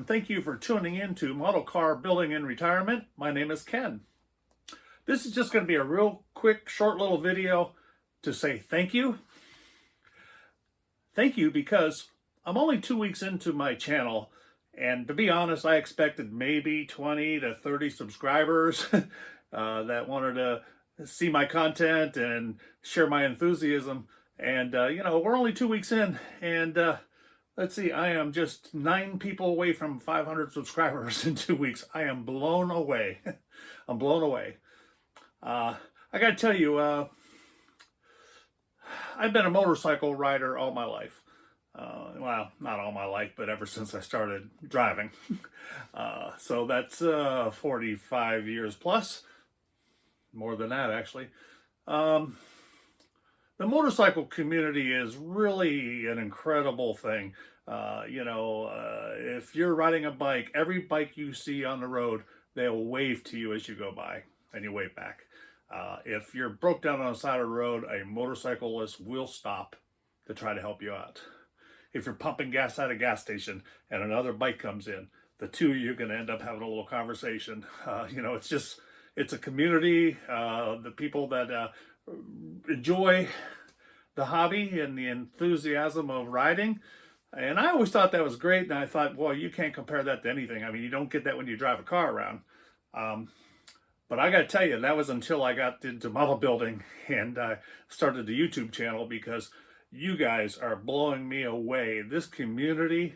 and thank you for tuning in to Model Car Building in Retirement. My name is Ken. This is just going to be a real quick, short little video to say thank you. Thank you because I'm only 2 weeks into my channel, and to be honest, I expected maybe 20 to 30 subscribers that wanted to see my content and share my enthusiasm. And, we're only 2 weeks in, and let's see, I am just 9 people away from 500 subscribers in 2 weeks. I am blown away. I'm blown away. I gotta tell you, I've been a motorcycle rider all my life. Well, not all my life, but ever since I started driving. So that's 45 years plus. More than that, actually. The motorcycle community is really an incredible thing. If you're riding a bike, every bike you see on the road, they'll wave to you as you go by, and you wave back. If you're broke down on the side of the road, a motorcyclist will stop to try to help you out. If you're pumping gas at a gas station and another bike comes in, the two of you are going to end up having a little conversation. It's a community. The people that enjoy the hobby and the enthusiasm of riding. And I always thought that was great. And I thought, well, you can't compare that to anything. I mean, you don't get that when you drive a car around. But I got to tell you, that was until I got into model building and started the YouTube channel, because you guys are blowing me away. This community,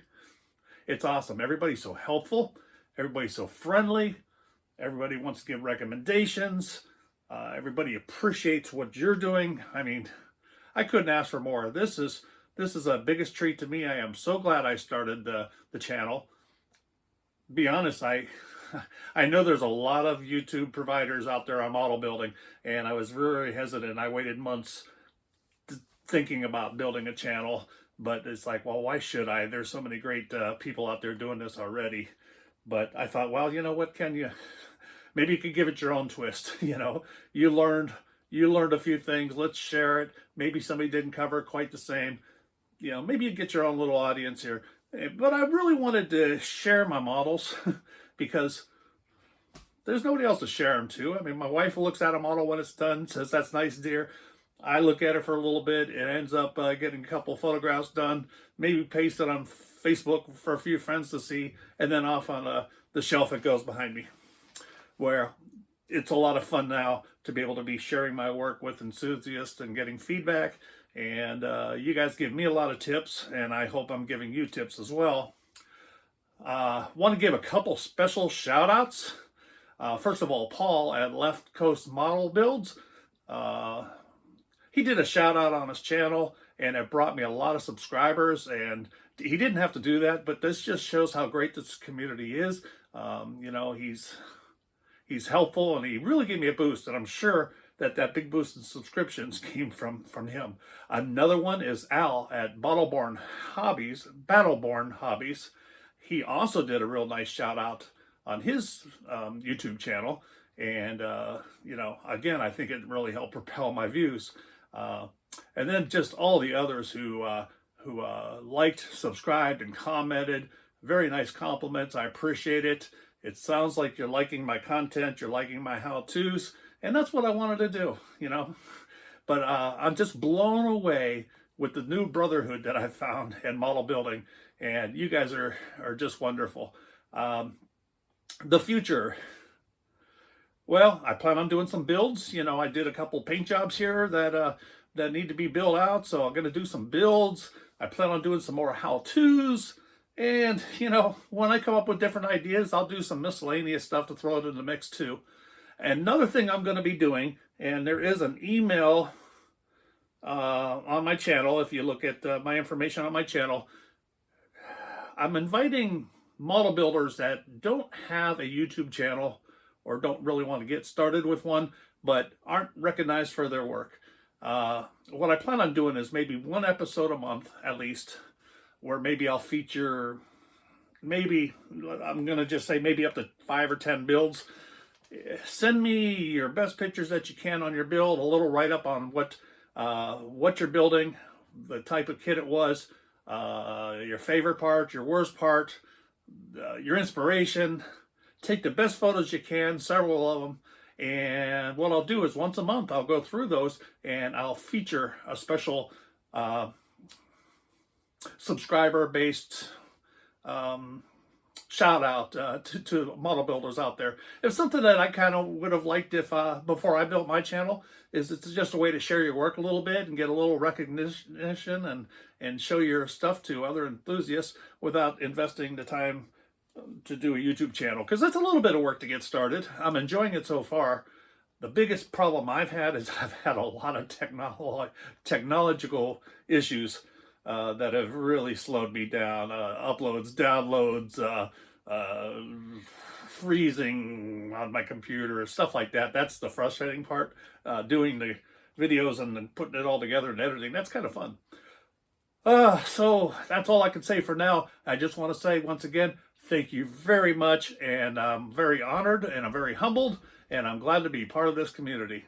it's awesome. Everybody's so helpful. Everybody's so friendly. Everybody wants to give recommendations. Everybody appreciates what you're doing. I mean, I couldn't ask for more. This is a biggest treat to me. I am so glad I started the channel. To be honest, I know there's a lot of YouTube providers out there on model building, and I was very hesitant. I waited months thinking about building a channel, but it's like, well, why should I? There's so many great people out there doing this already. But I thought, well, you know what, maybe you could give it your own twist. You learned a few things. Let's share it. Maybe somebody didn't cover it quite the same. Maybe you get your own little audience here. But I really wanted to share my models because there's nobody else to share them to. I mean, my wife looks at a model when it's done, says, "That's nice, dear." I look at it for a little bit. It ends up getting a couple photographs done, maybe paste it on Facebook for a few friends to see, and then off on the shelf it goes behind me, where it's a lot of fun now to be able to be sharing my work with enthusiasts and getting feedback. And you guys give me a lot of tips, and I hope I'm giving you tips as well. Want to give a couple special shout outs. First of all, Paul at Left Coast Model Builds. He did a shout out on his channel, and it brought me a lot of subscribers, and he didn't have to do that, but this just shows how great this community is. He's helpful, and he really gave me a boost, and I'm sure that big boost in subscriptions came from him. Another one is Al at Battleborne Hobbies. He also did a real nice shout out on his YouTube channel, and again, I think it really helped propel my views. And then just all the others who liked, subscribed, and commented. Very nice compliments. I appreciate it. It sounds like you're liking my content, you're liking my how-tos, and that's what I wanted to do, But I'm just blown away with the new brotherhood that I've found in model building, and you guys are just wonderful. The future. Well, I plan on doing some builds. I did a couple paint jobs here that need to be built out, so I'm going to do some builds. I plan on doing some more how-tos. And, when I come up with different ideas, I'll do some miscellaneous stuff to throw it in the mix too. Another thing I'm going to be doing, and there is an email on my channel, if you look at my information on my channel, I'm inviting model builders that don't have a YouTube channel or don't really want to get started with one, but aren't recognized for their work. What I plan on doing is maybe one episode a month at least, where maybe I'll feature, I'm going to just say maybe up to 5 or 10 builds. Send me your best pictures that you can on your build, a little write-up on what you're building, the type of kit it was, your favorite part, your worst part, your inspiration. Take the best photos you can, several of them. And what I'll do is once a month, I'll go through those and I'll feature a special subscriber-based shout out to model builders out there. It's something that I kind of would have liked if before I built my channel. Is it's just a way to share your work a little bit and get a little recognition and show your stuff to other enthusiasts without investing the time to do a YouTube channel, because it's a little bit of work to get started. I'm enjoying it so far. The biggest problem I've had is I've had a lot of technological issues that have really slowed me down. Uploads, downloads, freezing on my computer, stuff like that. That's the frustrating part. Doing the videos and then putting it all together and editing, that's kind of fun. So that's all I can say for now. I just want to say once again, thank you very much, and I'm very honored and I'm very humbled, and I'm glad to be part of this community.